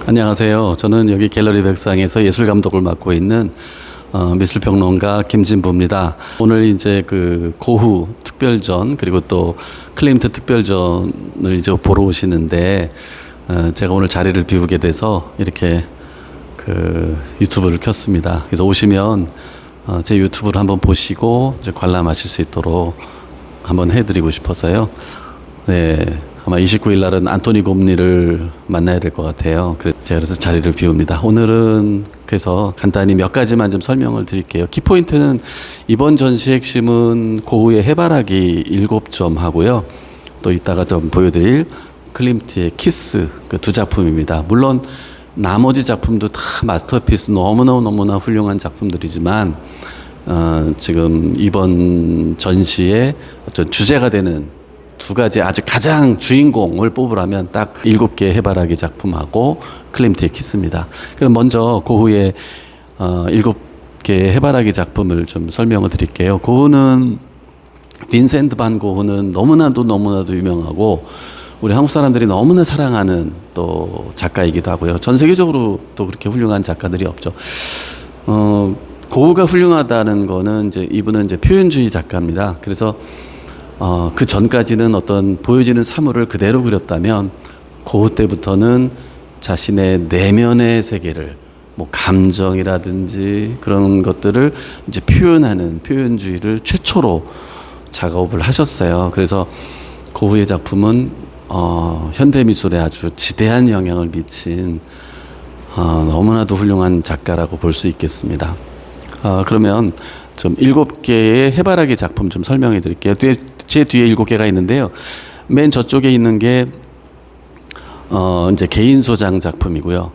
안녕하세요. 저는 여기 갤러리 백상에서 예술 감독을 맡고 있는 미술평론가 김진부입니다. 오늘 이제 그 고흐 특별전 그리고 또 클림트 특별전을 이제 보러 오시는데 제가 오늘 자리를 비우게 돼서 이렇게 그 유튜브를 켰습니다. 그래서 오시면 제 유튜브를 한번 보시고 이제 관람하실 수 있도록 한번 해드리고 싶어서요. 네. 아마 29일 날은 안토니 곰니를 만나야 될 것 같아요. 제가 그래서 자리를 비웁니다. 오늘은 그래서 간단히 몇 가지만 좀 설명을 드릴게요. 키포인트는 이번 전시 핵심은 고흐의 해바라기 7점 하고요. 또 이따가 좀 보여드릴 클림트의 키스 그 두 작품입니다. 물론 나머지 작품도 다 마스터피스 너무나 훌륭한 작품들이지만 지금 이번 전시의 어떤 주제가 되는 두 가지 아주 가장 주인공을 뽑으라면 딱 7개의 해바라기 작품하고 클림트의 키스입니다. 그럼 먼저 고흐의 7개의 해바라기 작품을 좀 설명을 드릴게요. 고흐는 빈센트 반 고흐는 너무나도 유명하고 우리 한국 사람들이 너무나 사랑하는 또 작가이기도 하고요. 전 세계적으로 또 그렇게 훌륭한 작가들이 없죠. 고흐가 훌륭하다는 거는 이제 이분은 이제 표현주의 작가입니다. 그래서 그 전까지는 어떤 보여지는 사물을 그대로 그렸다면 고흐 때부터는 자신의 내면의 세계를 뭐 감정이라든지 그런 것들을 이제 표현하는 표현주의를 최초로 작업을 하셨어요. 그래서 고흐의 작품은 현대 미술에 아주 지대한 영향을 미친 너무나도 훌륭한 작가라고 볼 수 있겠습니다. 그러면 좀 7개의 해바라기 작품 좀 설명해 드릴게요. 제 뒤에 7개가 있는데요. 맨 저쪽에 있는 게 이제 개인 소장 작품이고요.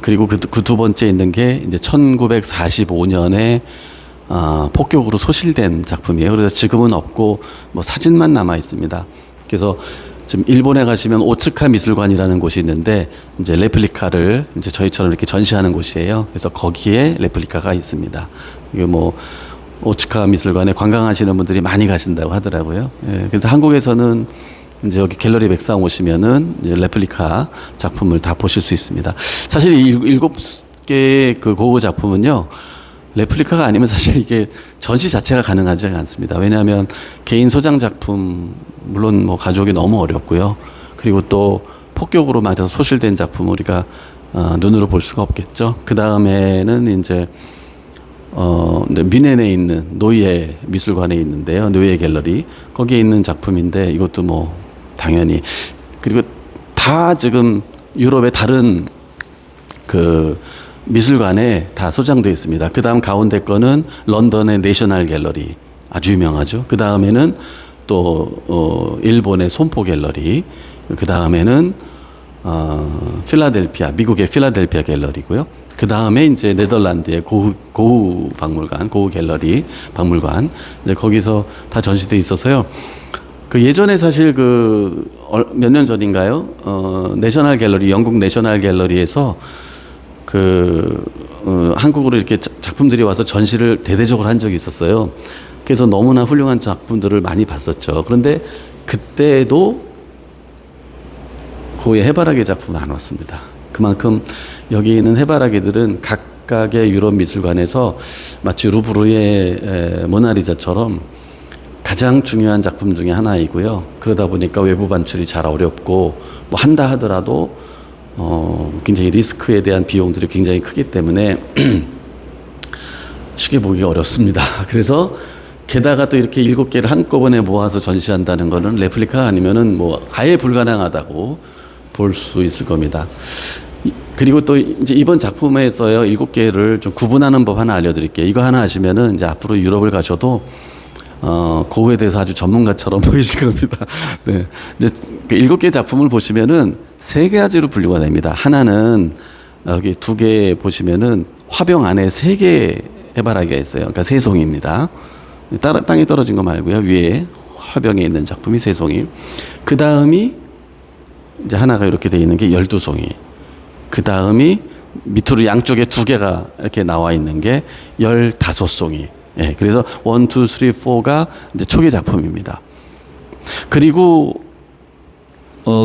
그리고 그 두 번째 있는 게 이제 1945년에 폭격으로 소실된 작품이에요. 그래서 지금은 없고 뭐 사진만 남아 있습니다. 그래서 지금 일본에 가시면 오츠카 미술관이라는 곳이 있는데 이제 레플리카를 이제 저희처럼 이렇게 전시하는 곳이에요. 그래서 거기에 레플리카가 있습니다. 이게 뭐 오츠카 미술관에 관광하시는 분들이 많이 가신다고 하더라고요. 예, 그래서 한국에서는 이제 여기 갤러리 백상 오시면은 이제 레플리카 작품을 다 보실 수 있습니다. 사실 이 7개의 그 고흐 작품은요, 레플리카가 아니면 사실 이게 전시 자체가 가능하지 않습니다. 왜냐하면 개인 소장 작품, 물론 뭐 가져오기 너무 어렵고요. 그리고 또 폭격으로 맞아서 소실된 작품 우리가 눈으로 볼 수가 없겠죠. 그 다음에는 이제 뮌헨에 있는 노예 미술관에 있는데요. 노예 갤러리. 거기에 있는 작품인데 이것도 뭐 당연히 그리고 다 지금 유럽의 다른 그 미술관에 다 소장되어 있습니다. 그 다음 가운데 거는 런던의 내셔널 갤러리. 아주 유명하죠. 그 다음에는 또 일본의 손포 갤러리. 그 다음에는 필라델피아, 미국의 필라델피아 갤러리고요. 그 다음에 이제 네덜란드의 고흐 박물관, 고흐 갤러리 박물관, 이제 거기서 다 전시돼 있어서요. 그 예전에 사실 그 몇 년 전인가요? 내셔널 갤러리, 영국 내셔널 갤러리에서 그 한국으로 이렇게 작품들이 와서 전시를 대대적으로 한 적이 있었어요. 그래서 너무나 훌륭한 작품들을 많이 봤었죠. 그런데 그때도 고흐의 해바라기 작품은 안 왔습니다. 그만큼 여기 있는 해바라기들은 각각의 유럽 미술관에서 마치 루브르의 모나리자처럼 가장 중요한 작품 중에 하나이고요. 그러다 보니까 외부 반출이 잘 어렵고 뭐 한다 하더라도 굉장히 리스크에 대한 비용들이 굉장히 크기 때문에 쉽게 보기가 어렵습니다. 그래서 게다가 또 이렇게 7개를 한꺼번에 모아서 전시한다는 거는 레플리카 아니면은 뭐 아예 불가능하다고 볼 수 있을 겁니다. 그리고 또 이제 이번 작품에서요 7개를 좀 구분하는 법 하나 알려드릴게요. 이거 하나 아시면은 이제 앞으로 유럽을 가셔도 고흐에 대해서 아주 전문가처럼 보이실 겁니다. 네, 이제 그 7개 작품을 보시면은 3가지로 분류가 됩니다. 하나는 여기 2개 보시면은 화병 안에 3개 해바라기가 있어요. 그러니까 3송이입니다. 땅에 떨어진 거 말고요. 위에 화병에 있는 작품이 3송이. 그 다음이 이제 하나가 이렇게 돼 있는 게 12송이. 그 다음이 밑으로 양쪽에 2개가 이렇게 나와 있는 게 15송이. 예, 그래서 1, 2, 3, 4가 이제 초기 작품입니다. 그리고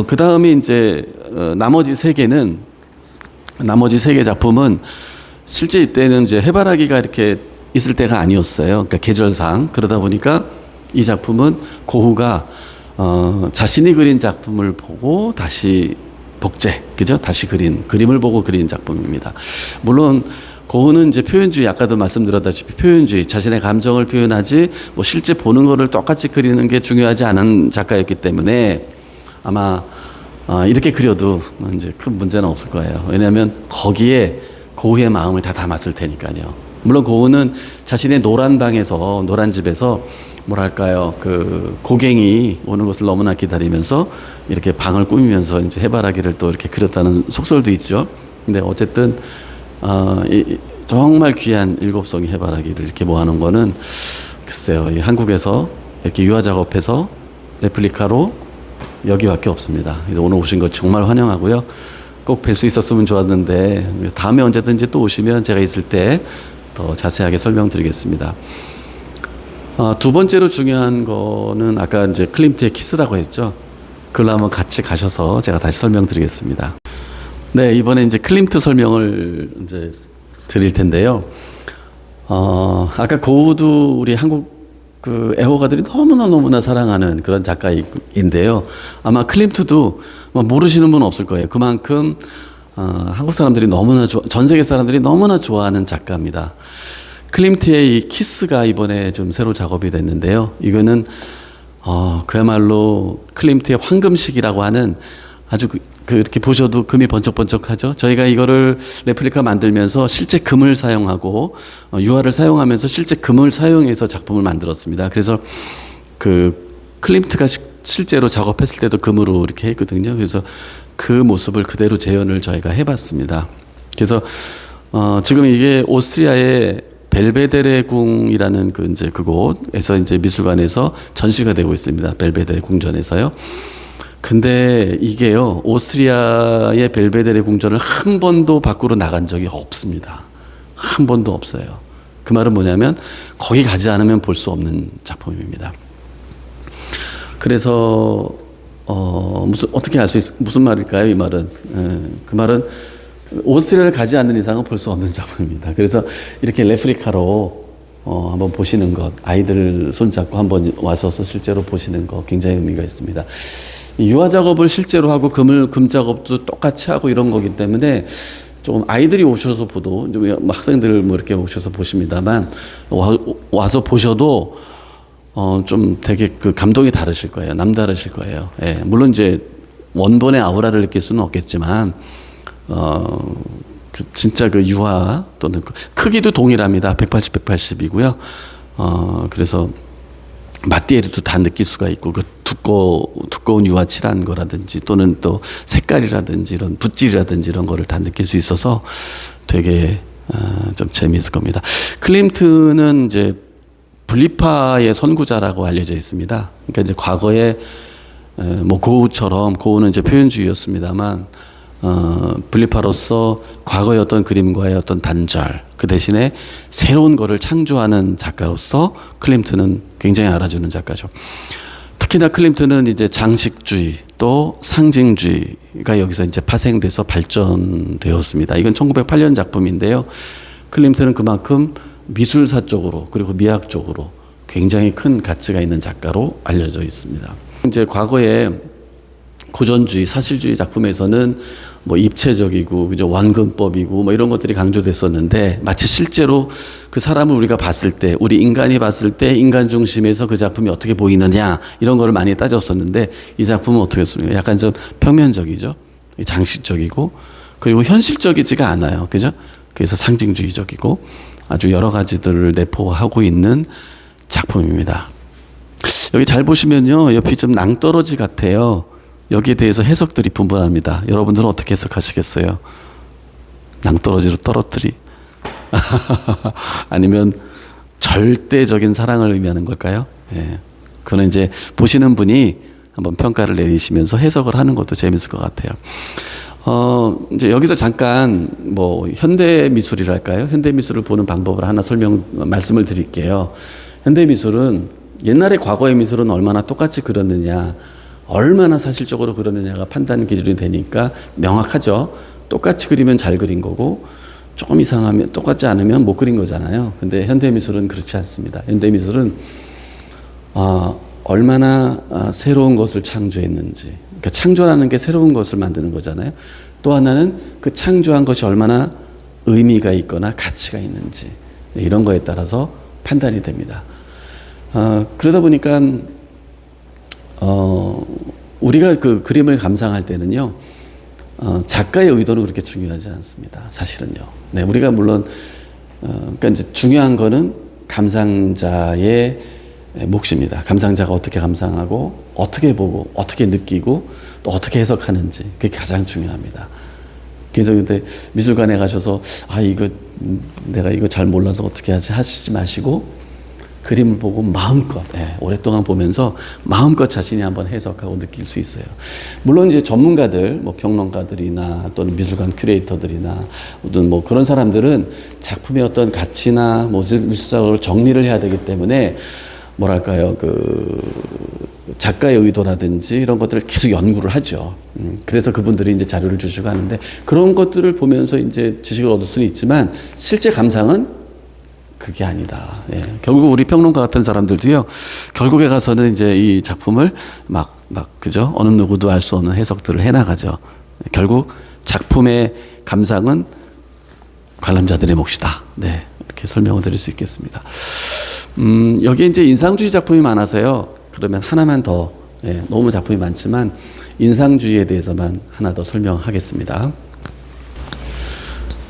그 다음에 이제 나머지 3개는 나머지 세 개 작품은 실제 이때는 이제 해바라기가 이렇게 있을 때가 아니었어요. 그러니까 계절상. 그러다 보니까 이 작품은 고흐가 자신이 그린 작품을 보고 다시 복제, 그죠? 다시 그림을 보고 그린 작품입니다. 물론 고흐는 이제 표현주의, 아까도 말씀드렸다시피 표현주의, 자신의 감정을 표현하지 뭐 실제 보는 거를 똑같이 그리는 게 중요하지 않은 작가였기 때문에 아마 이렇게 그려도 이제 큰 문제는 없을 거예요. 왜냐하면 거기에 고흐의 마음을 다 담았을 테니까요. 물론 고흐는 자신의 노란 방에서, 노란 집에서 뭐랄까요, 그 고갱이 오는 것을 너무나 기다리면서 이렇게 방을 꾸미면서 이제 해바라기를 또 이렇게 그렸다는 속설도 있죠. 근데 어쨌든 정말 귀한 7송이 해바라기를 이렇게 모아놓은 거는 글쎄요, 이 한국에서 이렇게 유화 작업해서 레플리카로 여기밖에 없습니다. 오늘 오신 거 정말 환영하고요. 꼭 뵐 수 있었으면 좋았는데 다음에 언제든지 또 오시면 제가 있을 때 더 자세하게 설명드리겠습니다. 두 번째로 중요한 거는 아까 이제 클림트의 키스라고 했죠. 그걸로 한번 같이 가셔서 제가 다시 설명드리겠습니다. 네, 이번에 이제 클림트 설명을 이제 드릴 텐데요. 아까 고흐도 우리 한국 그 애호가들이 너무나 사랑하는 그런 작가인데요. 아마 클림트도 모르시는 분은 없을 거예요. 그만큼 한국 사람들이 전 세계 사람들이 너무나 좋아하는 작가입니다. 클림트의 이 키스가 이번에 좀 새로 작업이 됐는데요. 이거는 그야말로 클림트의 황금식이라고 하는 아주 이렇게 보셔도 금이 번쩍번쩍하죠. 저희가 이거를 레플리카 만들면서 실제 금을 사용하고 유화를 사용하면서 실제 금을 사용해서 작품을 만들었습니다. 그래서 그 클림트가 실제로 작업했을 때도 금으로 이렇게 했거든요. 그래서 그 모습을 그대로 재현을 저희가 해봤습니다. 그래서 지금 이게 오스트리아의 벨베데레 궁이라는 그곳에서 이제 미술관에서 전시가 되고 있습니다. 벨베데레 궁전에서요. 근데 이게요, 오스트리아의 벨베데레 궁전을 한 번도 밖으로 나간 적이 없습니다. 한 번도 없어요. 그 말은 뭐냐면 거기 가지 않으면 볼 수 없는 작품입니다. 그래서 어떻게 알 수 무슨 말일까요? 이 말은 그 말은 오스트리아를 가지 않는 이상은 볼 수 없는 작품입니다. 그래서 이렇게 레플리카로 한번 보시는 것, 아이들 손잡고 한번 와서 실제로 보시는 것 굉장히 의미가 있습니다. 유화 작업을 실제로 하고 금 작업도 똑같이 하고 이런 거기 때문에 좀 아이들이 오셔서 보도 좀 학생들 뭐 이렇게 오셔서 보십니다만 와서 보셔도 좀 되게 그 감동이 다르실 거예요. 남다르실 거예요. 예, 물론 이제 원본의 아우라를 느낄 수는 없겠지만 진짜 그 유화 또는 크기도 동일합니다. 180, 180이고요. 그래서 마띠에리도 다 느낄 수가 있고 그 두꺼운 유화 칠한 거라든지 또는 또 색깔이라든지 이런 붓질이라든지 이런 거를 다 느낄 수 있어서 되게 좀 재미있을 겁니다. 클림트는 이제 분리파의 선구자라고 알려져 있습니다. 그러니까 이제 과거에 뭐 고흐처럼 고흐는 이제 표현주의였습니다만 분리파로서 과거의 어떤 그림과의 어떤 단절, 그 대신에 새로운 거를 창조하는 작가로서 클림트는 굉장히 알아주는 작가죠. 특히나 클림트는 이제 장식주의 또 상징주의가 여기서 이제 파생돼서 발전되었습니다. 이건 1908년 작품인데요. 클림트는 그만큼 미술사 쪽으로 그리고 미학 쪽으로 굉장히 큰 가치가 있는 작가로 알려져 있습니다. 이제 과거에 고전주의, 사실주의 작품에서는 뭐 입체적이고 그죠, 완근법이고 뭐 이런 것들이 강조됐었는데 마치 실제로 그 사람을 우리가 봤을 때, 우리 인간이 봤을 때 인간 중심에서 그 작품이 어떻게 보이느냐 이런 거를 많이 따졌었는데 이 작품은 어떻겠습니까? 약간 좀 평면적이죠, 장식적이고 그리고 현실적이지가 않아요, 그죠? 그래서 상징주의적이고 아주 여러 가지들을 내포하고 있는 작품입니다. 여기 잘 보시면요, 옆이 좀 낭떠러지 같아요. 여기에 대해서 해석들이 분분합니다. 여러분들은 어떻게 해석하시겠어요? 낭떠러지로 떨어뜨리? 아니면 절대적인 사랑을 의미하는 걸까요? 예. 그거는 이제 보시는 분이 한번 평가를 내리시면서 해석을 하는 것도 재밌을 것 같아요. 이제 여기서 잠깐 뭐 현대 미술이랄까요? 현대 미술을 보는 방법을 하나 말씀을 드릴게요. 현대 미술은 옛날에 과거의 미술은 얼마나 똑같이 그렸느냐, 얼마나 사실적으로 그러느냐가 판단 기준이 되니까 명확하죠. 똑같이 그리면 잘 그린 거고 조금 이상하면 똑같지 않으면 못 그린 거잖아요. 근데 현대미술은 그렇지 않습니다. 현대미술은 얼마나 새로운 것을 창조했는지, 그러니까 창조라는 게 새로운 것을 만드는 거잖아요. 또 하나는 그 창조한 것이 얼마나 의미가 있거나 가치가 있는지, 이런 거에 따라서 판단이 됩니다. 그러다 보니까 우리가 그 그림을 감상할 때는요, 작가의 의도는 그렇게 중요하지 않습니다. 사실은요. 네, 우리가 물론 그러니까 이제 중요한 거는 감상자의 몫입니다. 감상자가 어떻게 감상하고 어떻게 보고 어떻게 느끼고 또 어떻게 해석하는지, 그게 가장 중요합니다. 그래서 근데 미술관에 가셔서 이거 내가 이거 잘 몰라서 어떻게 하지 하시지 마시고 그림을 보고 마음껏 오랫동안 보면서 마음껏 자신이 한번 해석하고 느낄 수 있어요. 물론 이제 전문가들, 뭐 평론가들이나 또는 미술관 큐레이터들이나 어떤 뭐 그런 사람들은 작품의 어떤 가치나 뭐 미술적으로 정리를 해야 되기 때문에 뭐랄까요, 그 작가의 의도라든지 이런 것들을 계속 연구를 하죠. 그래서 그분들이 이제 자료를 주시고 하는데, 그런 것들을 보면서 이제 지식을 얻을 수는 있지만 실제 감상은 그게 아니다. 결국 우리 평론가 같은 사람들도요, 결국에 가서는 이제 이 작품을 그죠? 어느 누구도 알 수 없는 해석들을 해나가죠. 결국 작품의 감상은 관람자들의 몫이다. 네. 이렇게 설명을 드릴 수 있겠습니다. 여기에 이제 인상주의 작품이 많아서요. 그러면 하나만 더, 너무 작품이 많지만 인상주의에 대해서만 하나 더 설명하겠습니다.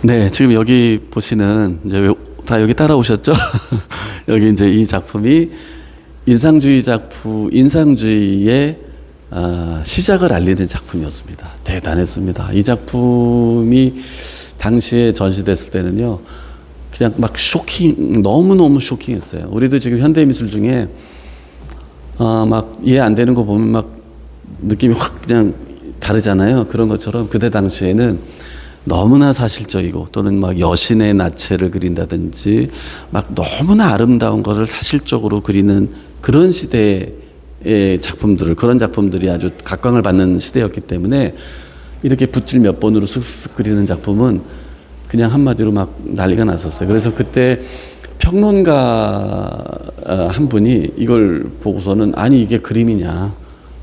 네, 지금 여기 보시는 이제 다 여기 따라오셨죠? 여기 이제 이 작품이 인상주의의 시작을 알리는 작품이었습니다. 대단했습니다. 이 작품이 당시에 전시됐을 때는요, 그냥 막 너무너무 쇼킹했어요. 우리도 지금 현대미술 중에 막 이해 안 되는 거 보면 막 느낌이 확 그냥 다르잖아요. 그런 것처럼 그때 당시에는 너무나 사실적이고 또는 막 여신의 나체를 그린다든지 막 너무나 아름다운 것을 사실적으로 그리는 그런 시대의 작품들을, 그런 작품들이 아주 각광을 받는 시대였기 때문에 이렇게 붓질 몇 번으로 쓱쓱 그리는 작품은 그냥 한마디로 막 난리가 났었어요. 그래서 그때 평론가 한 분이 이걸 보고서는 이게 그림이냐,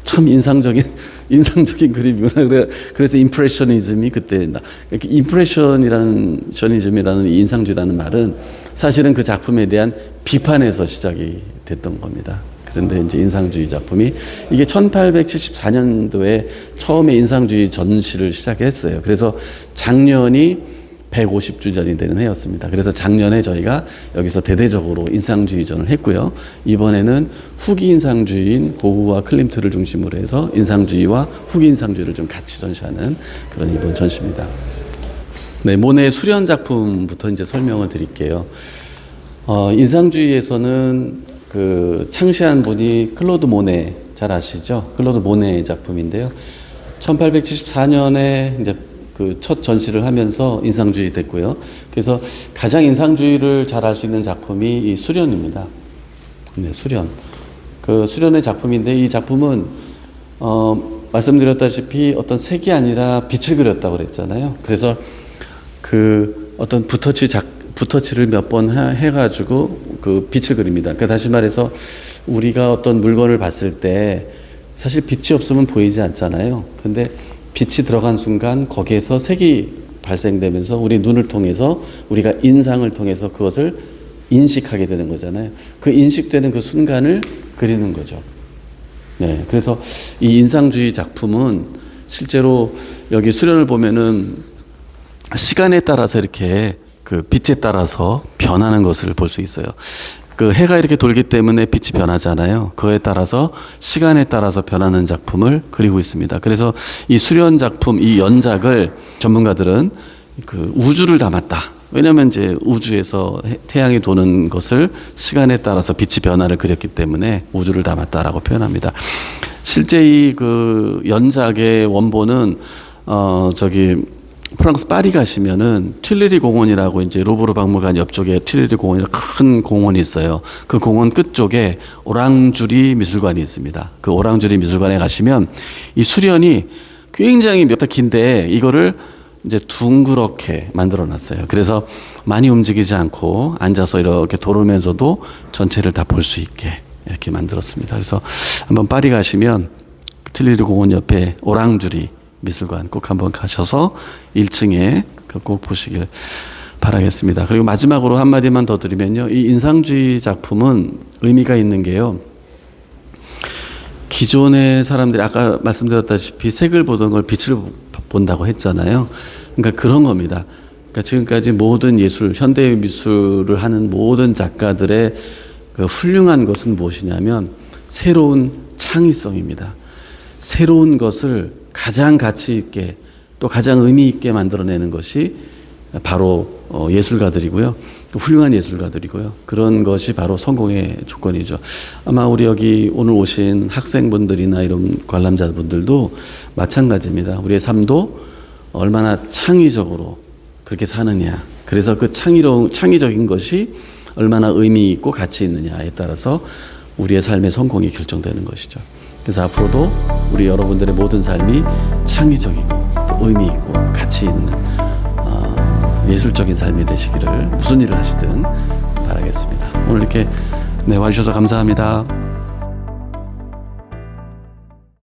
참 인상적인 그림이구나. 그래서 임프레셔니즘이 그때 임프레셔니즘이라는 인상주의라는 말은 사실은 그 작품에 대한 비판에서 시작이 됐던 겁니다. 그런데 이제 인상주의 작품이 이게 1874년도에 처음에 인상주의 전시를 시작했어요. 그래서 작년이 150주년이 되는 해였습니다. 그래서 작년에 저희가 여기서 대대적으로 인상주의전을 했고요. 이번에는 후기 인상주의인 고흐와 클림트를 중심으로 해서 인상주의와 후기 인상주의를 좀 같이 전시하는 그런 이번 전시입니다. 네, 모네의 수련 작품부터 이제 설명을 드릴게요. 인상주의에서는 그 창시한 분이 클로드 모네, 잘 아시죠? 클로드 모네의 작품인데요. 1874년에 이제 그 첫 전시를 하면서 인상주의 됐고요. 그래서 가장 인상주의를 잘 알 수 있는 작품이 이 수련입니다. 네, 수련. 그 수련의 작품인데, 이 작품은 말씀드렸다시피 어떤 색이 아니라 빛을 그렸다고 그랬잖아요. 그래서 그 어떤 붓터치를 몇 번 해가지고 그 빛을 그립니다. 그러니까 다시 말해서 우리가 어떤 물건을 봤을 때 사실 빛이 없으면 보이지 않잖아요. 근데 빛이 들어간 순간 거기에서 색이 발생되면서 우리 눈을 통해서, 우리가 인상을 통해서 그것을 인식하게 되는 거잖아요. 그 인식되는 그 순간을 그리는 거죠. 네, 그래서 이 인상주의 작품은 실제로 여기 수련을 보면은 시간에 따라서 이렇게 그 빛에 따라서 변하는 것을 볼 수 있어요. 그 해가 이렇게 돌기 때문에 빛이 변하잖아요. 그에 따라서 시간에 따라서 변하는 작품을 그리고 있습니다. 그래서 이 수련 작품, 이 연작을 전문가들은 그 우주를 담았다. 왜냐하면 이제 우주에서 태양이 도는 것을 시간에 따라서 빛이 변화를 그렸기 때문에 우주를 담았다라고 표현합니다. 실제 이 그 연작의 원본은 프랑스 파리 가시면은 튠레리 공원이라고 이제 루브르 박물관 옆쪽에 튠레리 공원이라고 큰 공원이 있어요. 그 공원 끝쪽에 오랑주리 미술관이 있습니다. 그 오랑주리 미술관에 가시면 이 수련이 굉장히 몇 달 긴데 이거를 이제 둥그렇게 만들어 놨어요. 그래서 많이 움직이지 않고 앉아서 이렇게 돌으면서도 전체를 다 볼 수 있게 이렇게 만들었습니다. 그래서 한번 파리 가시면 틸리르 공원 옆에 오랑주리 미술관 꼭 한번 가셔서 1층에 꼭 보시길 바라겠습니다. 그리고 마지막으로 한마디만 더 드리면요. 이 인상주의 작품은 의미가 있는 게요. 기존의 사람들이 아까 말씀드렸다시피 색을 보던 걸 빛을 본다고 했잖아요. 그러니까 그런 겁니다. 그러니까 지금까지 모든 예술, 현대 미술을 하는 모든 작가들의 그 훌륭한 것은 무엇이냐면 새로운 창의성입니다. 새로운 것을 가장 가치 있게 또 가장 의미 있게 만들어내는 것이 바로 예술가들이고요. 훌륭한 예술가들이고요. 그런 것이 바로 성공의 조건이죠. 아마 우리 여기 오늘 오신 학생분들이나 이런 관람자분들도 마찬가지입니다. 우리의 삶도 얼마나 창의적으로 그렇게 사느냐. 그래서 그 창의적인 것이 얼마나 의미 있고 가치 있느냐에 따라서 우리의 삶의 성공이 결정되는 것이죠. 그래서 앞으로도 우리 여러분들의 모든 삶이 창의적이고 또 의미 있고 가치 있는 예술적인 삶이 되시기를 무슨 일을 하시든 바라겠습니다. 오늘 이렇게 와주셔서 감사합니다.